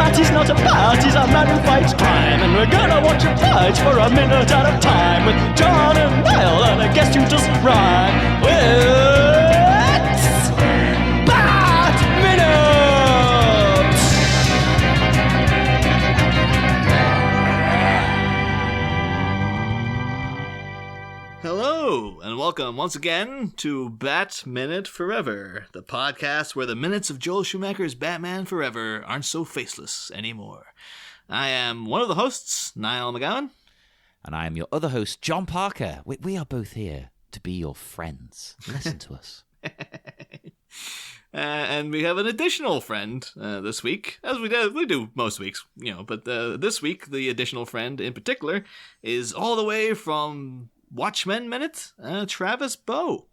Party's not a party's a man who fights crime, and we're gonna watch him fight for a minute at a time with John and Niall and a guest who doesn't rhyme. It's Bat Minute! Hello, and welcome once again to Bat Minute Forever, the podcast where the minutes of Joel Schumacher's Batman Forever aren't so faceless anymore. I am one of the hosts, Niall McGowan. And I am your other host, John Parker. We are both here to be your friends. Listen to us. And we have an additional friend this week, as we do most weeks, but this week, the additional friend in particular is all the way from Watchmen Minute, Travis Bow.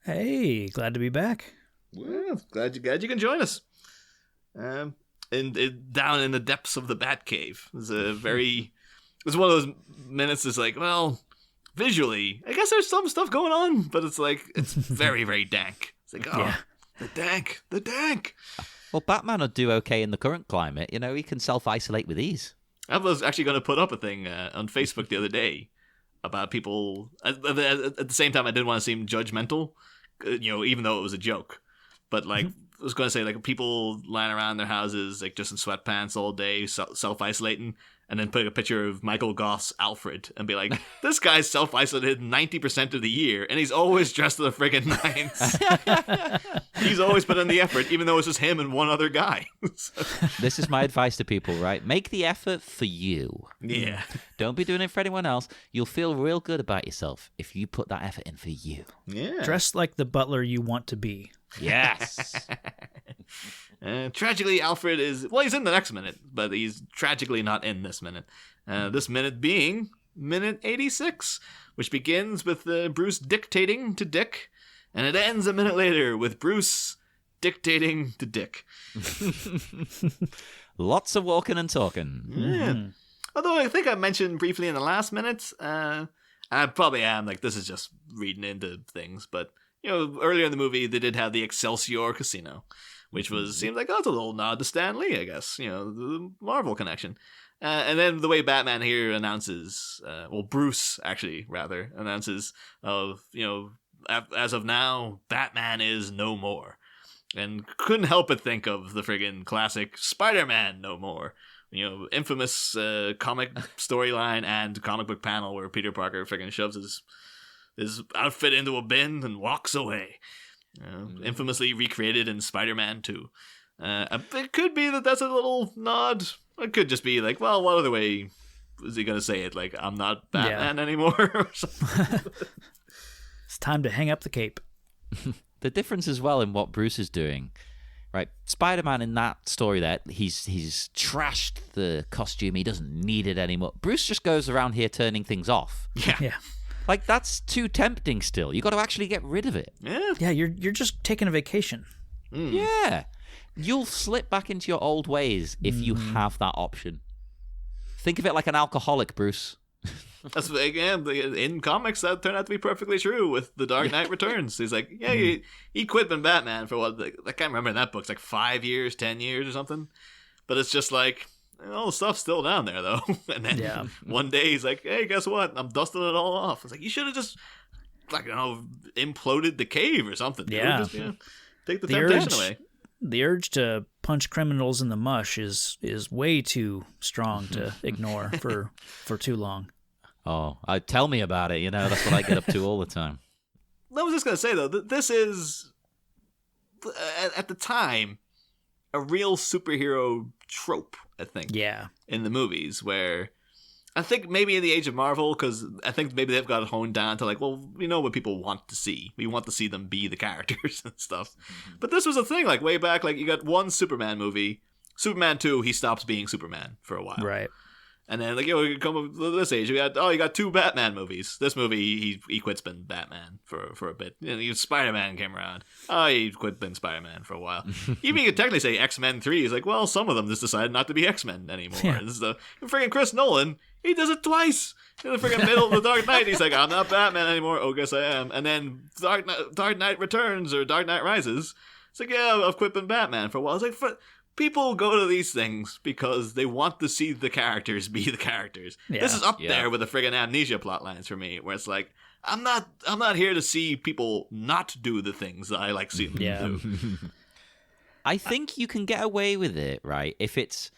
Hey, glad to be back. Well, glad you can join us. Down in the depths of the Batcave. It's one of those minutes that's like, well, visually, I guess there's some stuff going on, but it's very, very dank. It's like, oh, yeah. The dank. Well, Batman would do okay in the current climate. He can self-isolate with ease. I was actually going to put up a thing on Facebook the other day about people. At the same time, I didn't want to seem judgmental, even though it was a joke. But I was going to say, people lying around their houses, just in sweatpants all day, self-isolating, and then put a picture of Michael Goth's Alfred and be like, this guy's self-isolated 90% of the year, and he's always dressed to the friggin' nines. He's always put in the effort, even though it's just him and one other guy. This is my advice to people, right? Make the effort for you. Yeah. Don't be doing it for anyone else. You'll feel real good about yourself if you put that effort in for you. Yeah. Dress like the butler you want to be. Yes. Tragically, Alfred he's in the next minute, but he's tragically not in this minute. This minute being minute 86, which begins with Bruce dictating to Dick, and it ends a minute later with Bruce dictating to Dick. Lots of walking and talking. Yeah. Mm-hmm. Although I think I mentioned briefly in the last minute, I probably am, this is just reading into things, but earlier in the movie, they did have the Excelsior Casino, which seems like that's a little nod to Stan Lee, I guess, the Marvel connection. And then the way Batman here announces, Bruce actually rather announces as of now, Batman is no more. And couldn't help but think of the friggin' classic Spider-Man no more. Infamous comic storyline and comic book panel where Peter Parker friggin' shoves his outfit into a bin and walks away. Infamously recreated in Spider-Man 2. It could be that's a little nod. It could just be what other way is he going to say it? I'm not Batman anymore or something. It's time to hang up the cape. The difference as well in what Bruce is doing, right? Spider-Man in that story there, he's trashed the costume. He doesn't need it anymore. Bruce just goes around here turning things off. Yeah. That's too tempting still. You got to actually get rid of it. Yeah. Yeah, you're just taking a vacation. Mm. Yeah. You'll slip back into your old ways if you have that option. Think of it like an alcoholic, Bruce. That's again in comics that turned out to be perfectly true with The Dark Knight Returns. He's like, he quit being Batman for what I can't remember in that book. It's 5 years, 10 years or something. But it's just all the stuff's still down there though. And then one day he's like, hey, guess what? I'm dusting it all off. It's like you should have just imploded the cave or something. Yeah. Just, take the temptation away. The urge to punch criminals in the mush is way too strong to ignore for too long. Oh, tell me about it. That's what I get up to all the time. I was just going to say, though, this is, at the time, a real superhero trope, I think. Yeah. In the movies, where I think maybe in the age of Marvel, because I think maybe they've got it honed down to we know what people want to see. We want to see them be the characters and stuff. Mm-hmm. But this was a thing, way back, you got one Superman movie. Superman 2, he stops being Superman for a while. Right. And then, like, you come up to this age, you got 2 Batman movies. This movie, he quits being Batman for a bit. Spider-Man came around. He quit being Spider-Man for a while. Even you could technically say X-Men 3 is like, well, some of them just decided not to be X-Men anymore. Yeah. This is freaking Chris Nolan, he does it twice. In the freaking middle of the Dark Knight, he's like, I'm not Batman anymore. Oh, guess I am. And then Dark Knight Returns or Dark Knight Rises, it's like, yeah, I've quit being Batman for a while. It's like, people go to these things because they want to see the characters be the characters. Yeah. This is up there with the friggin' Amnesia plot lines for me, where it's like, I'm not here to see people not do the things that I like seeing them do. I think you can get away with it, right? If it's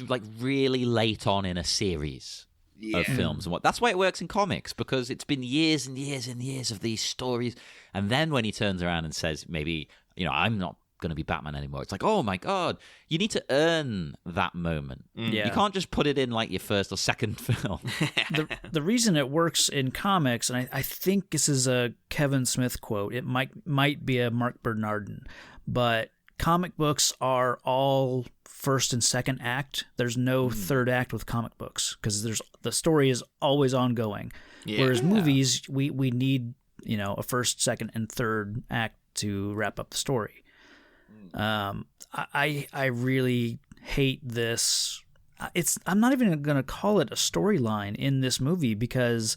like really late on in a series of films and what. That's why it works in comics, because it's been years and years and years of these stories, and then when he turns around and says, maybe, I'm not going to be Batman anymore, it's like, oh my god, you need to earn that moment. Yeah. You can't just put it in like your first or second film. The reason it works in comics, and I think this is a Kevin Smith quote, it might be a Mark Bernardin, but comic books are all first and second act. There's no third act with comic books, because the story is always ongoing. Yeah. Whereas movies, we need a first, second, and third act to wrap up the story. I really hate this. I'm not even going to call it a storyline in this movie, because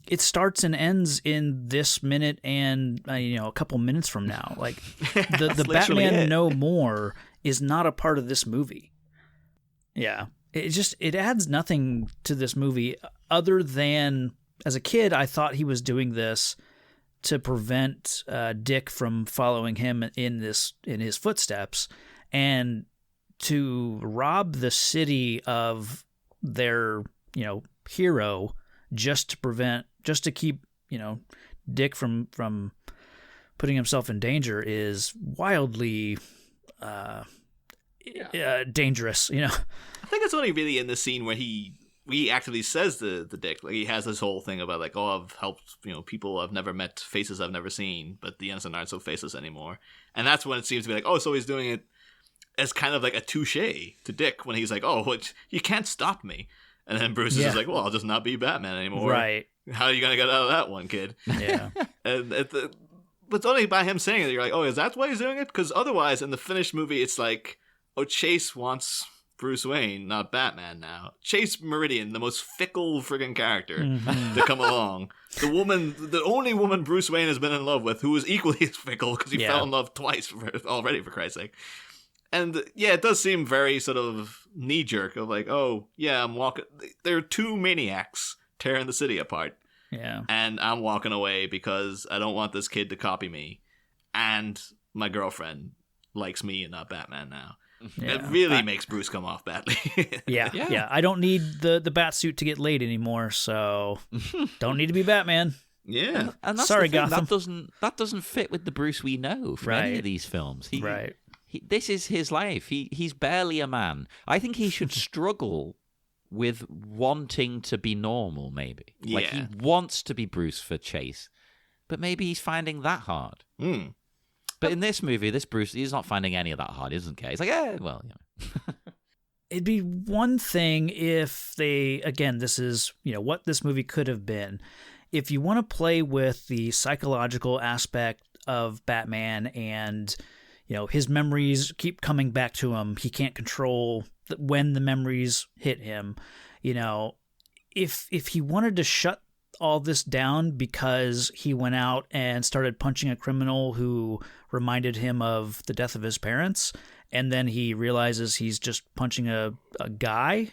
it starts and ends in this minute and a couple minutes from now. Like the Batman No More is not a part of this movie. Yeah, it adds nothing to this movie other than, as a kid, I thought he was doing this to prevent Dick from following him in his footsteps, and to rob the city of their hero, just to keep Dick from putting himself in danger, is wildly dangerous. I think it's only really in the scene where he actually says the Dick, like, he has this whole thing about like, oh, I've helped people I've never met, faces I've never seen, but the innocent aren't so faceless anymore. And that's when it seems to be like, oh, so he's doing it as kind of like a touche to Dick, when he's like, oh, you can't stop me. And then Bruce is just like, well, I'll just not be Batman anymore. Right. How are you going to get out of that one, kid? Yeah. And but it's only by him saying it, you're like, oh, is that why he's doing it? Because otherwise, in the finished movie, it's like, oh, Chase wants Bruce Wayne, not Batman now. Chase Meridian, the most fickle friggin' character to come along. The only woman Bruce Wayne has been in love with, who is equally as fickle, because he fell in love twice already, for Christ's sake. And yeah, it does seem very sort of knee-jerk of like, oh, yeah, I'm walking. There are 2 maniacs tearing the city apart. Yeah. And I'm walking away because I don't want this kid to copy me. And my girlfriend likes me and not Batman now. Yeah. It really makes Bruce come off badly. Yeah. I don't need the bat suit to get laid anymore, so don't need to be Batman. Yeah. And that's Sorry, the thing, Gotham. that doesn't fit with the Bruce we know from any of these films. This is his life. He's barely a man. I think he should struggle with wanting to be normal, maybe. Like, he wants to be Bruce for Chase, but maybe he's finding that hard. But in this movie, this Bruce, he's not finding any of that hard. He doesn't care. He's like, well, It'd be one thing if they, again, this is, what this movie could have been. If you want to play with the psychological aspect of Batman and, his memories keep coming back to him, he can't control when the memories hit him, if he wanted to shut all this down because he went out and started punching a criminal who reminded him of the death of his parents, and then he realizes he's just punching a guy,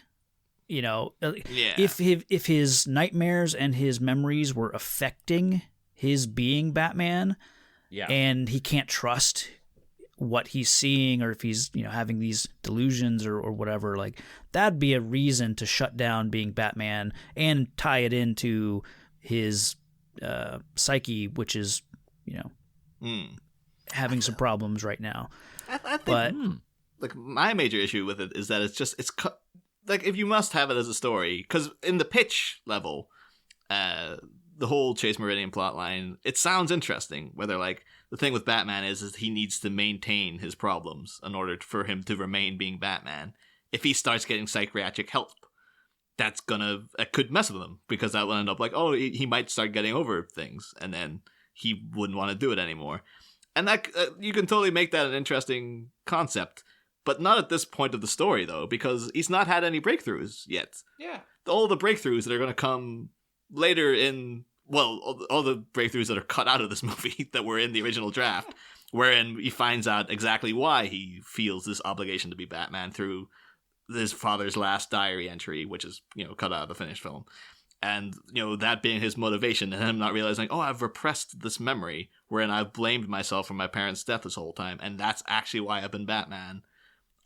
if his nightmares and his memories were affecting his being Batman, and he can't trust what he's seeing, or if he's having these delusions or whatever, like, that'd be a reason to shut down being Batman and tie it into his psyche, which is having some problems right now. I think, like, my major issue with it is that it's like, if you must have it as a story, because in the pitch level, the whole Chase Meridian plotline, it sounds interesting, where they're like, the thing with Batman is he needs to maintain his problems in order for him to remain being Batman. If he starts getting psychiatric help that's could mess with him, because that will end up like, oh, he might start getting over things, and then he wouldn't want to do it anymore. And that you can totally make that an interesting concept, but not at this point of the story, though, because he's not had any breakthroughs yet. Yeah. All the breakthroughs that are going to come later all the breakthroughs that are cut out of this movie that were in the original draft, wherein he finds out exactly why he feels this obligation to be Batman through his father's last diary entry, which is, cut out of the finished film. And, that being his motivation, and him not realizing, oh, I've repressed this memory wherein I've blamed myself for my parents' death this whole time, and that's actually why I've been Batman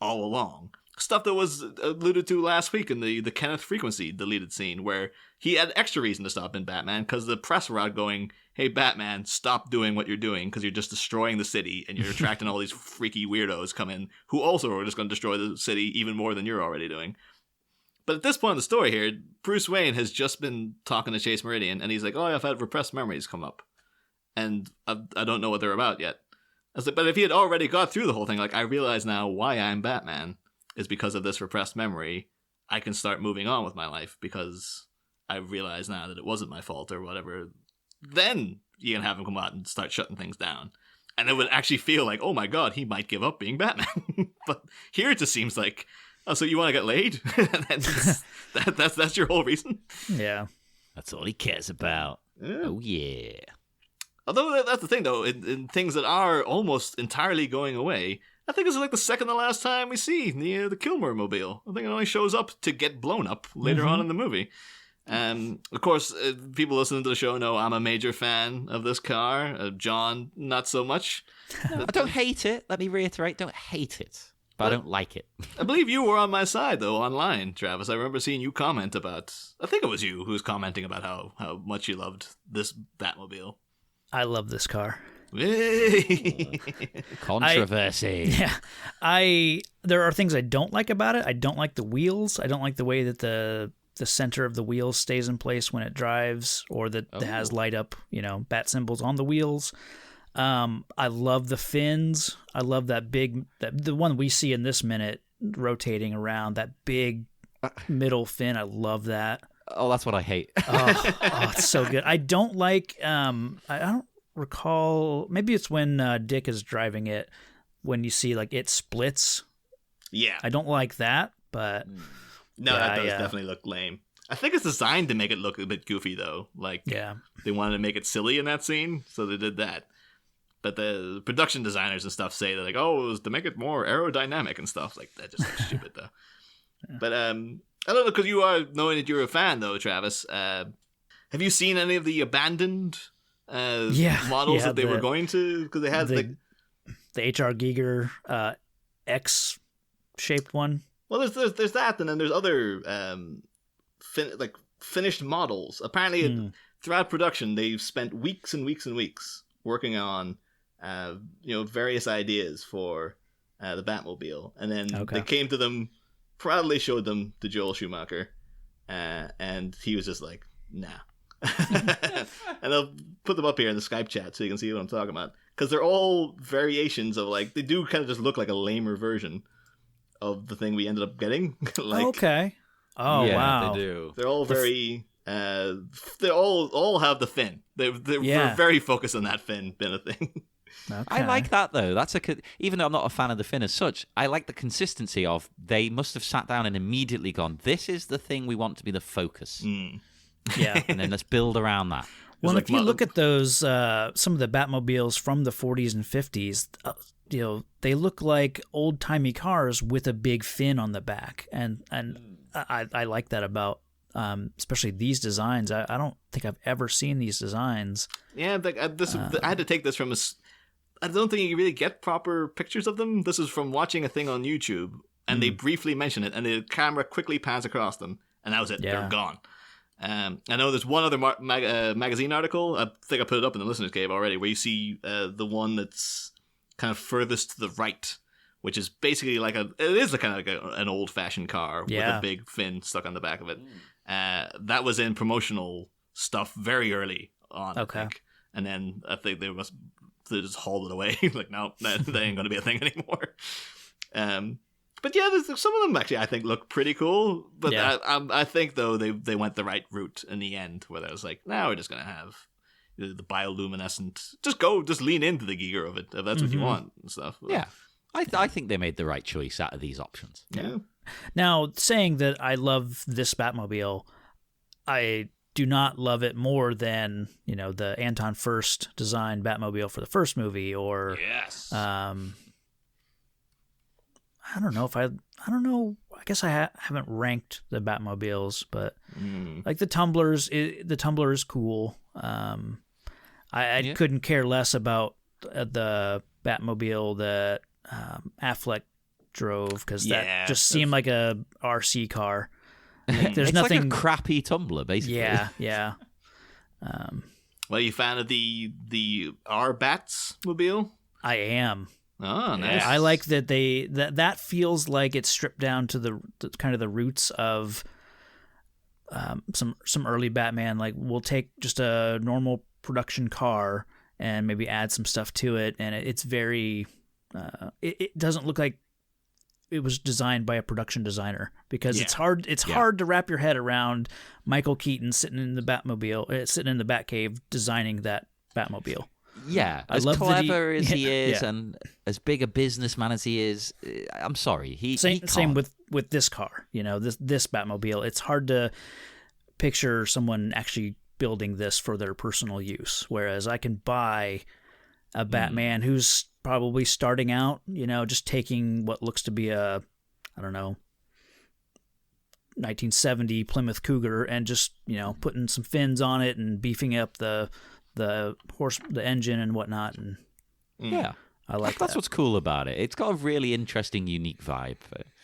all along. Stuff that was alluded to last week in the Kenneth Frequency deleted scene, where he had extra reason to stop being Batman, because the press were out going, hey, Batman, stop doing what you're doing, because you're just destroying the city, and you're attracting all these freaky weirdos come in, who also are just going to destroy the city even more than you're already doing. But at this point in the story here, Bruce Wayne has just been talking to Chase Meridian, and he's like, oh, I've had repressed memories come up, and I don't know what they're about yet. I was like, but if he had already got through the whole thing, like, I realize now why I'm Batman is because of this repressed memory. I can start moving on with my life because I realize now that it wasn't my fault or whatever. Then you can have him come out and start shutting things down. And it would actually feel like, oh my god, he might give up being Batman. But here it just seems like, oh, so you want to get laid? that's your whole reason? Yeah. That's all he cares about. Yeah. Oh, yeah. Although that's the thing, though, in things that are almost entirely going away, I think it's like the second to last time we see the Kilmer mobile. I think it only shows up to get blown up later on in the movie. Of course, people listening to the show know I'm a major fan of this car. John, not so much. I don't hate it. Let me reiterate, don't hate it. But I don't like it. I believe you were on my side, though, online, Travis. I remember seeing you comment about... I think it was you who was commenting about how much you loved this Batmobile. I love this car. Controversy. There are things I don't like about it. I don't like the wheels. I don't like the way that the center of the wheels stays in place when it drives, or that it has light up, bat symbols on the wheels. I love the fins. I love the one we see in this minute rotating around, that big middle fin. I love that. Oh, that's what I hate. It's so good. I don't like, I don't recall, maybe it's when Dick is driving it, when you see like it splits. Yeah. I don't like that, but... No, that does definitely look lame. I think it's designed to make it look a bit goofy, though. Like, they wanted to make it silly in that scene, so they did that. But the production designers and stuff say that, like, oh, it was to make it more aerodynamic and stuff. Like, that just looks stupid, though. But, I don't know, because you are, knowing that you're a fan, though, Travis, have you seen any of the abandoned models that they were going to? Because they had the H.R. Giger X-shaped one. Well, there's that, and then there's other finished models. Apparently, throughout production, they've spent weeks and weeks and weeks working on various ideas for the Batmobile, and then they came to them, proudly showed them to Joel Schumacher, and he was just like, nah. And I'll put them up here in the Skype chat so you can see what I'm talking about, because they're all variations of, like, they do kind of just look like a lamer version of the thing we ended up getting. Okay. Oh, yeah, wow. They do. They're all very... they all have the fin. They're very focused on that fin been a thing. Okay. I like that, though. Even though I'm not a fan of the fin as such, I like the consistency of, they must have sat down and immediately gone, this is the thing we want to be the focus. Yeah. And then let's build around that. Well, if you look at those, some of the Batmobiles from the 40s and 50s, they look like old-timey cars with a big fin on the back. And I like that about especially these designs. I don't think I've ever seen these designs. Yeah, I had to take this from I don't think you really get proper pictures of them. This is from watching a thing on YouTube, and they briefly mention it, and the camera quickly pans across them, and that was it. They're gone. I know there's one other magazine article, I think I put it up in the listeners' cave already, where you see the one that's kind of furthest to the right, which is basically it is kind of like an old-fashioned car with a big fin stuck on the back of it. That was in promotional stuff very early on, I think. And then I think they just hauled it away. Like, no, that ain't going to be a thing anymore. But yeah, some of them actually I think look pretty cool. But Yeah. I think though they went the right route in the end, where they was like, now we're just gonna have the bioluminescent. Just lean into the Giger of it if that's what you want and stuff. Yeah. I think they made the right choice out of these options. Yeah. Now, saying that I love this Batmobile, I do not love it more than, the Anton Furst designed Batmobile for the first movie, or Yes. I don't know. I guess I haven't ranked the Batmobiles, but like the Tumbler is cool. I couldn't care less about the Batmobile that Affleck drove, because that just seemed like a RC car. Like, there's It's nothing like a crappy tumbler, basically. Yeah. Well, you fan of the R-Bats mobile? I am. Oh, nice. I like that that feels like it's stripped down to the kind of the roots of some early Batman. Like, we'll take just a normal production car and maybe add some stuff to it, and it's very. It doesn't look like it was designed by a production designer, because it's hard. It's hard to wrap your head around Michael Keaton sitting in the Batmobile, sitting in the Batcave, designing that Batmobile. Yeah, I as love that clever as he is, yeah. and as big a businessman as he is, I'm sorry, he Same can't. with this car. This Batmobile. It's hard to picture someone actually building this for their personal use, whereas I can buy a Batman who's probably starting out, just taking what looks to be a, I don't know, 1970 Plymouth Cougar, and just, putting some fins on it and beefing up the engine and whatnot. And Yeah, I like that's that. what's cool about it. It's got a really interesting, unique vibe.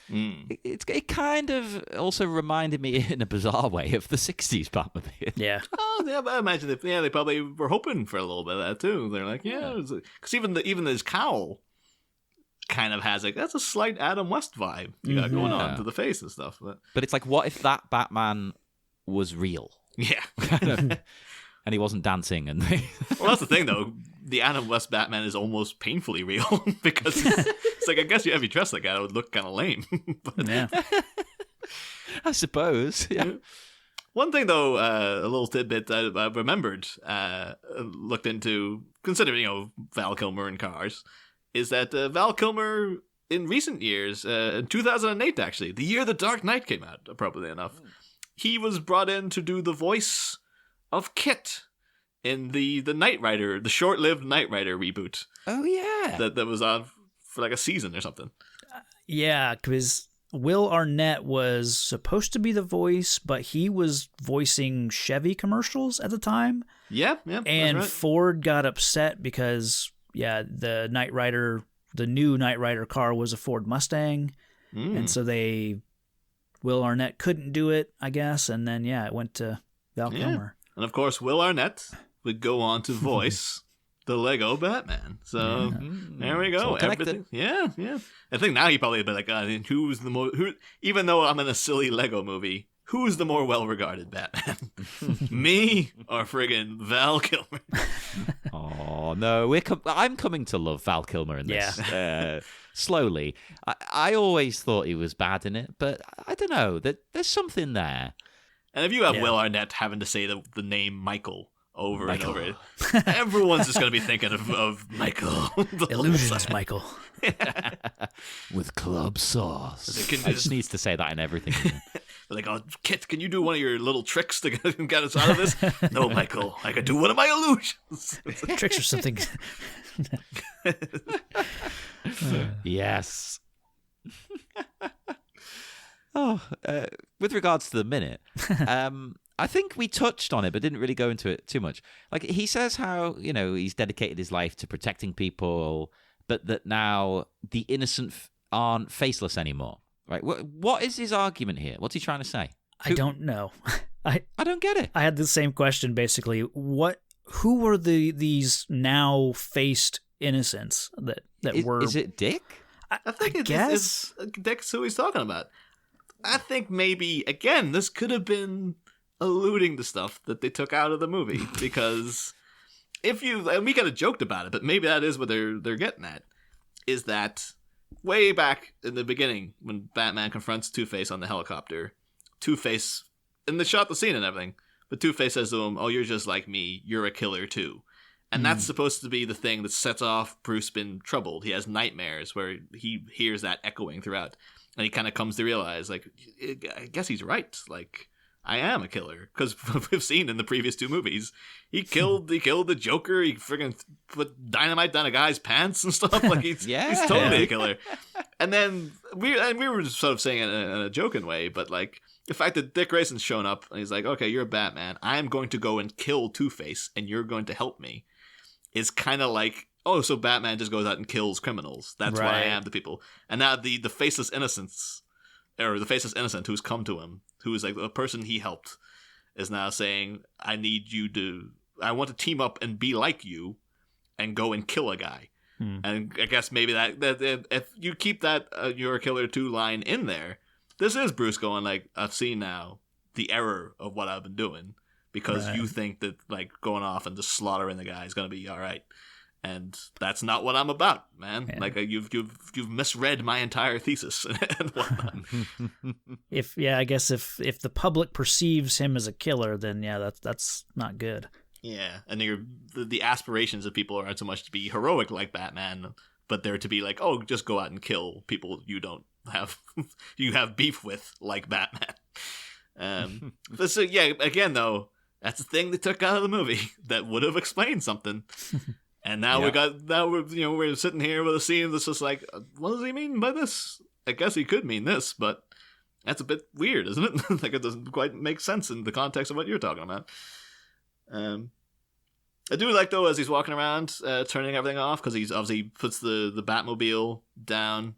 It kind of also reminded me, in a bizarre way, of the 60s Batmobile. Yeah. Oh, yeah, but I imagine they probably were hoping for a little bit of that too. They're like, because even his cowl kind of has that's a slight Adam West vibe you got going on to the face and stuff. But it's like, what if that Batman was real? Yeah. And he wasn't dancing, and Well, that's the thing, though. The Adam West Batman is almost painfully real, because it's like, I guess if you dressed like that, it would look kind of lame. But, Yeah. I suppose. Yeah. one thing, though, a little tidbit I remembered, looked into, considering, Val Kilmer and cars, is that Val Kilmer, in recent years, in 2008, actually, the year The Dark Knight came out, appropriately enough, he was brought in to do the voice of Kit in the Knight Rider, the short-lived Knight Rider reboot. Oh, yeah. That was on for like a season or something. Yeah, because Will Arnett was supposed to be the voice, but he was voicing Chevy commercials at the time. Yeah, And that's right. Ford got upset because, the Knight Rider, the new Knight Rider car was a Ford Mustang. And so Will Arnett couldn't do it, I guess. And then, it went to Val Kilmer. And of course, Will Arnett would go on to voice the Lego Batman. So there we It's go. all connected. Everything. Yeah. I think now he probably would be like, who's the more? Even though I'm in a silly Lego movie, who's the more well-regarded Batman? Me or friggin' Val Kilmer? Oh, no. I'm coming to love Val Kilmer in this. Slowly. I always thought he was bad in it, but I don't know. There's something there. And if you have Will Arnett having to say the name Michael over and over, everyone's just going to be thinking of Michael. Illusions, Michael. With club sauce. It can I just needs to say that in everything. like, Kit, can you do one of your little tricks to get us out of this? No, Michael, I can do one of my illusions. Tricks or something. Yes. With regards to the minute, I think we touched on it, but didn't really go into it too much. Like, he says how, he's dedicated his life to protecting people, but that now the innocent aren't faceless anymore. Right? What is his argument here? What's he trying to say? I don't know. I don't get it. I had the same question, basically. Who were these now faced innocents that were? Is it Dick? I think guess. it's Dick's who he's talking about. I think maybe, again, this could have been alluding to stuff that they took out of the movie, because and we kind of joked about it, but maybe that is what they're getting at, is that way back in the beginning when Batman confronts Two-Face on the helicopter, Two-Face, and they shot the scene and everything, but Two-Face says to him, "Oh, you're just like me. You're a killer too." And that's supposed to be the thing that sets off Bruce being troubled. He has nightmares where he hears that echoing throughout. And he kind of comes to realize, like, I guess he's right. Like, I am a killer. Because we've seen in the previous 2 movies, he killed the Joker. He friggin' put dynamite down a guy's pants and stuff. Like, he's totally a killer. And then, we were just sort of saying it in a joking way, but, like, the fact that Dick Grayson's shown up, and he's like, okay, you're Batman. I'm going to go and kill Two-Face, and you're going to help me. Is kind of like, oh, so Batman just goes out and kills criminals. That's what I am to people. And now the faceless innocence, or the faceless innocent who's come to him, who is like a person he helped, is now saying, I want to team up and be like you and go and kill a guy. And I guess maybe that if you keep that you're a killer too line in there, this is Bruce going like, I've seen now the error of what I've been doing. Because you think that like going off and just slaughtering the guy is going to be all right, and that's not what I'm about, man. Yeah. Like you've misread my entire thesis and whatnot. I guess if the public perceives him as a killer, then that's not good. Yeah, and the aspirations of people aren't so much to be heroic like Batman, but they're to be like, oh, just go out and kill people you don't have you have beef with like Batman. So yeah, again though. That's the thing they took out of the movie that would have explained something. And now we're sitting here with a scene that's just like, what does he mean by this? I guess he could mean this, but that's a bit weird, isn't it? Like it doesn't quite make sense in the context of what you're talking about. I do like though as he's walking around, turning everything off because he's obviously puts the Batmobile down.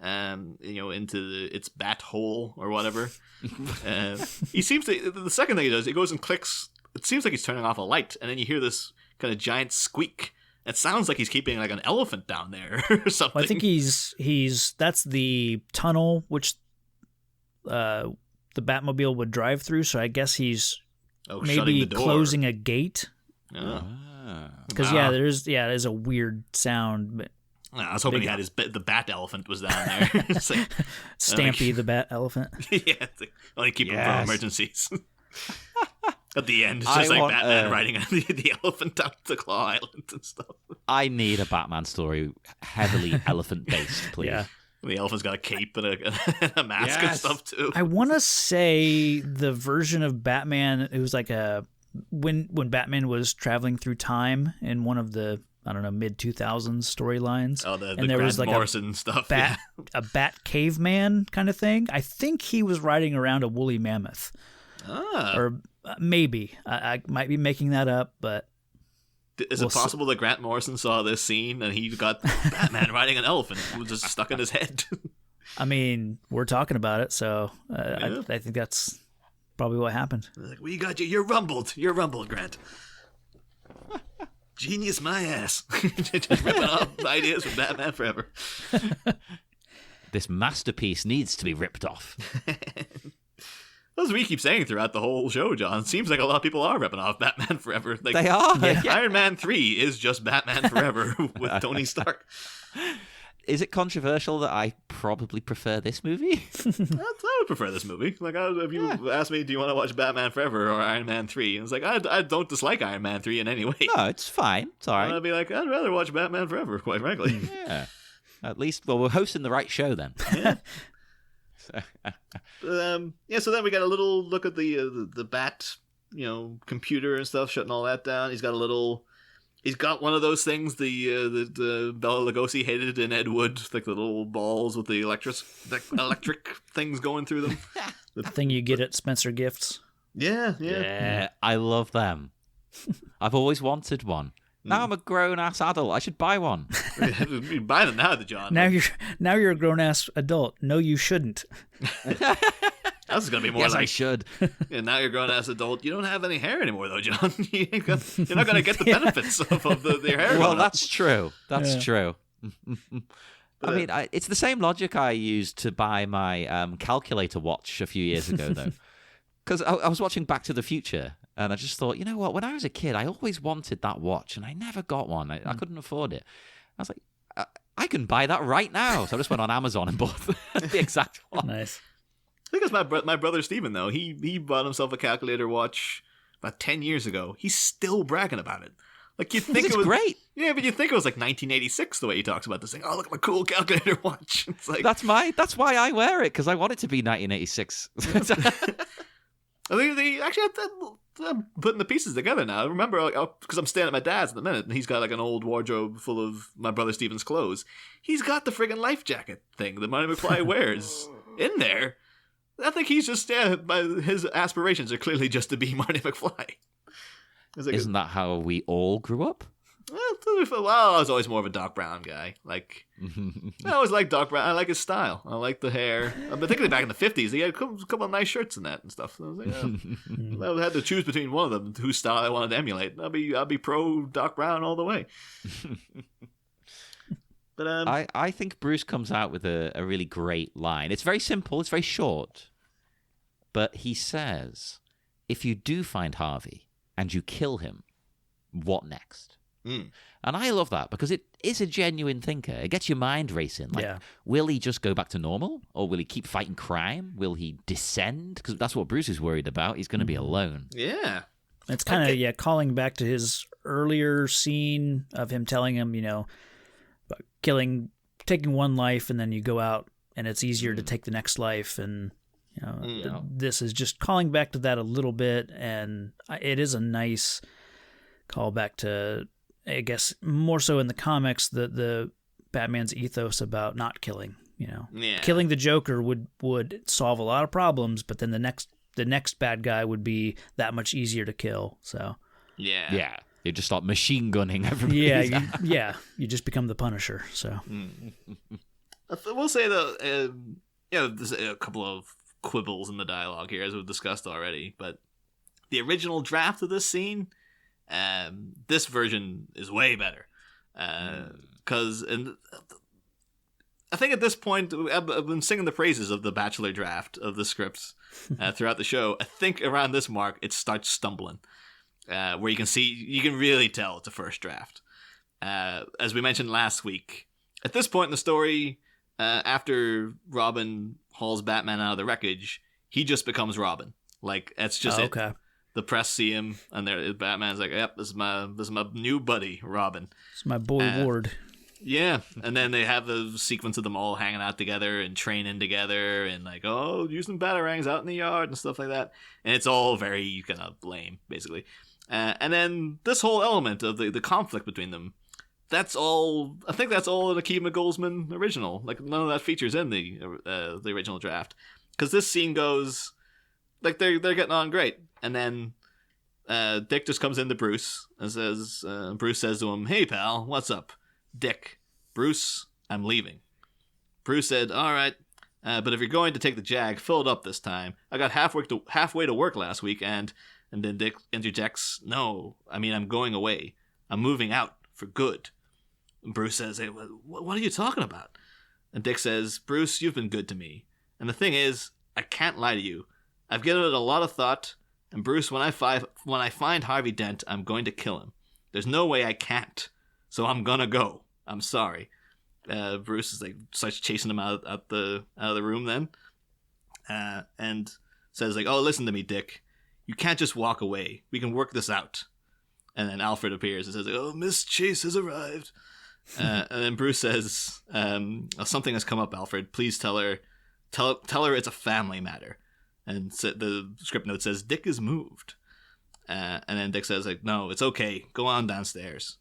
Into its bat hole or whatever. He seems to, the second thing he does, he goes and clicks, it seems like he's turning off a light, and then you hear this kind of giant squeak. It sounds like he's keeping like an elephant down there or something. Well, I think that's the tunnel which the Batmobile would drive through, so I guess he's maybe closing a gate. Because there's a weird sound, but I was hoping he had the bat elephant was down there. It's like, Stampy the bat elephant. Yeah, only keep him from emergencies. At the end, it's just like Batman riding the elephant down to Claw Island and stuff. I need a Batman story heavily elephant-based, please. Yeah. The elephant's got a cape and a mask and stuff, too. I want to say the version of Batman, it was like when Batman was traveling through time in one of the mid-2000s storylines. Oh, the Grant Morrison stuff. A bat caveman kind of thing. I think he was riding around a woolly mammoth. Or maybe. I might be making that up, but... Is it possible that Grant Morrison saw this scene and he got Batman riding an elephant who was just stuck in his head? I mean, we're talking about it, so I think that's probably what happened. Like, we got you. You're rumbled, Grant. Genius my ass. Just ripping off ideas from Batman Forever. This masterpiece needs to be ripped off. As we keep saying throughout the whole show, John, it seems like a lot of people are ripping off Batman Forever. Like, they are. Yeah. Iron Man 3 is just Batman Forever with Tony Stark. Is it controversial that I probably prefer this movie? I would prefer this movie. Like, if you asked me, do you want to watch Batman Forever or Iron Man 3? And it's like, I don't dislike Iron Man 3 in any way. No, it's fine. It's all right. I'd be like, I'd rather watch Batman Forever, quite frankly. Yeah. At least, we're hosting the right show then. Yeah. So then we got a little look at the Bat, computer and stuff, shutting all that down. He's got one of those things the Bela Lugosi hated in Ed Wood, like the little balls with the electric things going through them. The thing you get at Spencer Gifts. Yeah. I love them. I've always wanted one. Now I'm a grown-ass adult. I should buy one. You buy them now, John. Now you're a grown-ass adult. No, you shouldn't. This is going to be more yes, like... I should. Yeah, now you're a grown-ass adult. You don't have any hair anymore, though, John. You're not going to get the benefits of your hair. Well, that's true. That's true. I mean, it's the same logic I used to buy my calculator watch a few years ago, though. Because I was watching Back to the Future, and I just thought, you know what? When I was a kid, I always wanted that watch, and I never got one. I couldn't afford it. I was like, I can buy that right now. So I just went on Amazon and bought the exact one. Nice. I think it's my brother Steven, though. He bought himself a calculator watch about 10 years ago. He's still bragging about it. Like, you'd think It's it was great. Yeah, but you'd think it was like 1986 the way he talks about this thing. Oh, look at my cool calculator watch. It's like That's why I wear it, because I want it to be 1986. I think they actually I'm putting the pieces together now. I remember, because I'm staying at my dad's at the minute, and he's got like an old wardrobe full of my brother Steven's clothes. He's got the friggin' life jacket thing that Marty McFly wears in there. I think he's just, his aspirations are clearly just to be Marty McFly. Like Isn't that how we all grew up? Well, I was always more of a Doc Brown guy. Like, I always liked Doc Brown. I like his style. I like the hair. Particularly back in the 50s, he had a couple of nice shirts in that and stuff. So I was like, I had to choose between one of them, whose style I wanted to emulate. I'll be pro Doc Brown all the way. But I think Bruce comes out with a really great line. It's very simple. It's very short. But he says, if you do find Harvey and you kill him, what next? And I love that because it is a genuine thinker. It gets your mind racing. Like, will he just go back to normal, or will he keep fighting crime? Will he descend? Because that's what Bruce is worried about. He's going to be alone. Yeah. It's kind of calling back to his earlier scene of him telling him, about taking one life, and then you go out and it's easier to take the next life, and this is just calling back to that a little bit, and it is a nice callback to, I guess, more so in the comics, the Batman's ethos about not killing. Killing the Joker would solve a lot of problems, but then the next bad guy would be that much easier to kill. So yeah, you just start machine gunning everybody. You just become the Punisher. So I will say though, there's a couple of quibbles in the dialogue here, as we've discussed already. But the original draft of this scene, this version is way better. Because I think at this point, I've been singing the praises of the Bachelor draft of the scripts throughout the show. I think around this mark, it starts stumbling, where you can really tell it's a first draft. As we mentioned last week, at this point in the story, after Robin hauls Batman out of the wreckage, he just becomes Robin. Like, that's just it. Okay. The press see him, and Batman's like, "Yep, this is my new buddy, Robin. It's my boy Ward." Yeah, and then they have the sequence of them all hanging out together and training together, and like, using batarangs out in the yard and stuff like that. And it's all very kind of lame, basically. And then this whole element of the conflict between them, that's all. I think that's all an Akiva Goldsman original. Like, none of that features in the original draft, because this scene goes like they're getting on great, and then Dick just comes into Bruce and says, Bruce says to him, "Hey pal, what's up?" Dick, "Bruce, I'm leaving." Bruce said, "All right, but if you're going to take the Jag, fill it up this time. I got halfway to work last week, and then Dick interjects, "No, I mean I'm going away. I'm moving out for good." And Bruce says, "Hey, what are you talking about?" And Dick says, "Bruce, you've been good to me. And the thing is, I can't lie to you. I've given it a lot of thought, and Bruce, when I find Harvey Dent, I'm going to kill him. There's no way I can't. So I'm gonna go. I'm sorry." Bruce is starts chasing him out of the room then, and says like, "Oh, listen to me, Dick. You can't just walk away. We can work this out." And then Alfred appears and says, "Oh, Miss Chase has arrived." And then Bruce says, "Something has come up, Alfred. Please tell her it's a family matter." And the script note says, "Dick is moved." And then Dick says like, "No, it's okay. Go on downstairs."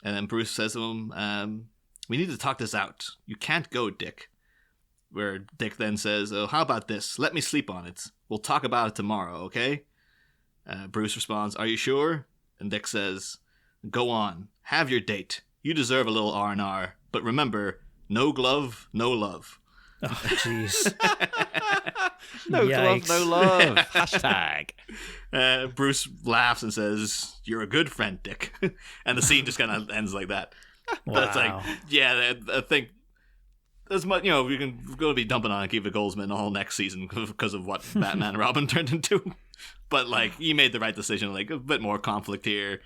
And then Bruce says to him, "We need to talk this out. You can't go, Dick." Where Dick then says, "Oh, how about this? Let me sleep on it. We'll talk about it tomorrow, okay?" Bruce responds, "Are you sure?" And Dick says, "Go on. Have your date. You deserve a little R&R. But remember, no glove, no love." Oh, jeez. No glove, no love. Hashtag. Bruce laughs and says, "You're a good friend, Dick." And the scene just kind of ends like that. Wow. But it's like, yeah, I think as much, we're going to be dumping on Akiva Goldsman all next season because of what Batman and Robin turned into. But like, he made the right decision, like a bit more conflict here.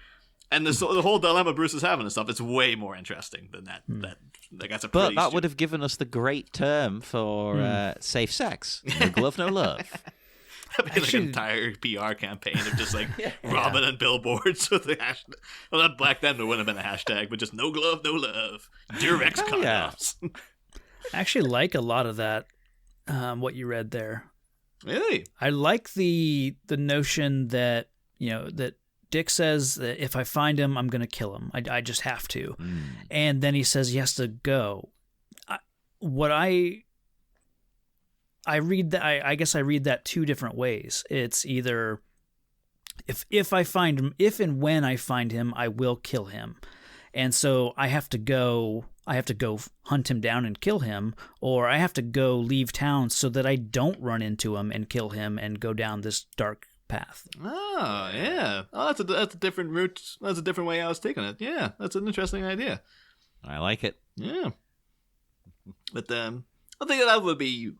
And the whole dilemma Bruce is having and stuff, it's way more interesting than that. That's a pretty But that would have given us the great term for safe sex. No glove, no love. That'd be like an entire PR campaign of just like Robin and billboards with the hashtag. Well, not back then there wouldn't have been a hashtag, but just no glove, no love. Durex condoms. I actually like a lot of that, what you read there. Really? I like the notion that, that Dick says that if I find him, I'm going to kill him. I just have to. And then he says he has to go. I read that. I guess I read that two different ways. It's either if I find him, if and when I find him, I will kill him, and so I have to go. I have to go hunt him down and kill him, or I have to go leave town so that I don't run into him and kill him and go down this dark path. Oh yeah. Oh, that's a different route. That's a different way I was taking it. Yeah, that's an interesting idea. I like it. Yeah. But I think that would be.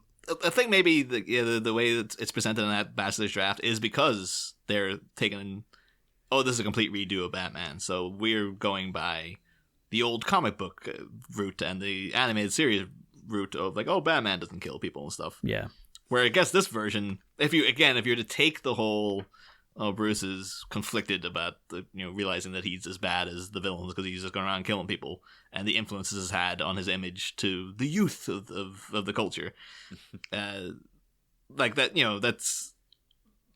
I think maybe the way that it's presented in that Bachelor's draft is because they're taking, this is a complete redo of Batman. So we're going by the old comic book route and the animated series route of like, Batman doesn't kill people and stuff. Yeah. Where I guess this version, if you're to take the whole, Bruce is conflicted about realizing that he's as bad as the villains because he's just going around killing people, and the influences it's had on his image to the youth of the culture, like that. That's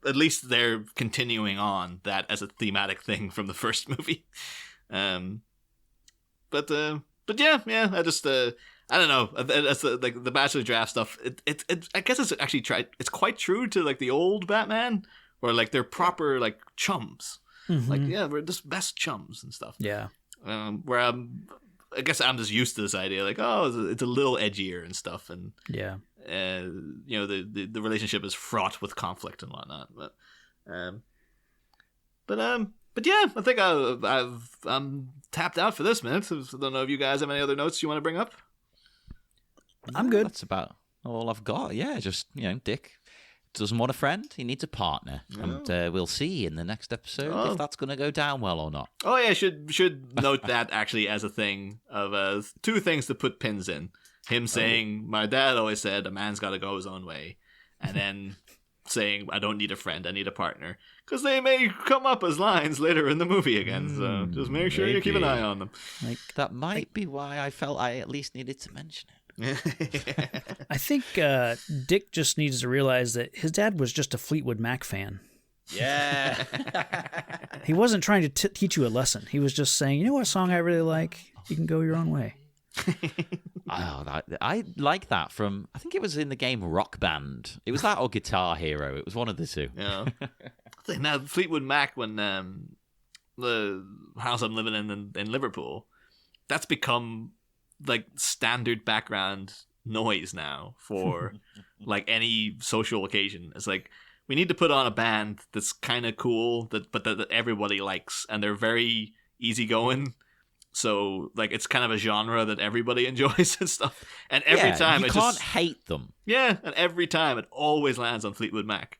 at least they're continuing on that as a thematic thing from the first movie. But yeah, I just I don't know. That's like the Bachelor draft stuff. It I guess it's actually it's quite true to like the old Batman. Where like they're proper like chums, like we're just best chums and stuff. Yeah. Where I guess I'm just used to this idea, like it's a little edgier and stuff, and the relationship is fraught with conflict and whatnot. But yeah, I think I'm tapped out for this minute. I don't know if you guys have any other notes you want to bring up. I'm good. That's about all I've got. Yeah, just Dick doesn't want a friend, he needs a partner. And we'll see in the next episode if that's going to go down well or not. Oh yeah, should note that actually as a thing of two things to put pins in. Him saying, my dad always said a man's got to go his own way. And then saying, I don't need a friend, I need a partner. Because they may come up as lines later in the movie again. So just make sure you keep an eye on them. Like that might be why I felt I at least needed to mention it. I think Dick just needs to realize that his dad was just a Fleetwood Mac fan. Yeah. He wasn't trying to teach you a lesson. He was just saying, you know what song I really like? You can go your own way. I like that from, I think it was in the game Rock Band. It was that or Guitar Hero. It was one of the two. Yeah. I think now Fleetwood Mac, when the house I'm living in Liverpool, that's become like standard background noise now for like any social occasion. It's like we need to put on a band that's kind of cool but that everybody likes, and they're very easygoing. So like it's kind of a genre that everybody enjoys and stuff. And every time you can't hate them. Yeah, and every time it always lands on Fleetwood Mac.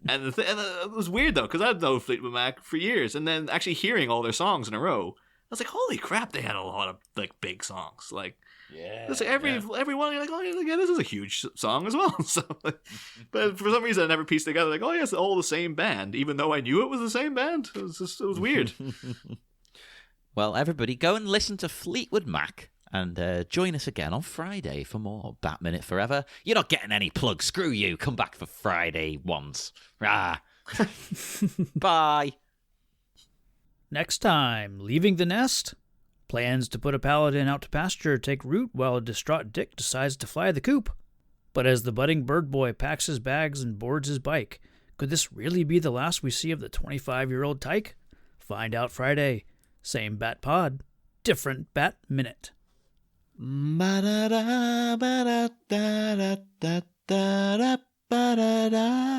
And it was weird though, because I'd known Fleetwood Mac for years, and then actually hearing all their songs in a row, I was like, holy crap, they had a lot of like big songs. Like, it's like every one, you're like, oh yeah, this is a huge song as well. So, but for some reason, I never pieced together like, oh yeah, it's all the same band, even though I knew it was the same band. It was weird. Well, everybody, go and listen to Fleetwood Mac and join us again on Friday for more Bat Minute Forever. You're not getting any plugs. Screw you. Come back for Friday once. Rah. Bye. Next time, leaving the nest. Plans to put a paladin out to pasture take root while a distraught Dick decides to fly the coop. But as the budding bird boy packs his bags and boards his bike, could this really be the last we see of the 25-year-old tyke? Find out Friday. Same Bat Pod, different Bat Minute. Ba-da-da, ba-da-da-da-da-da-da-da-da-da.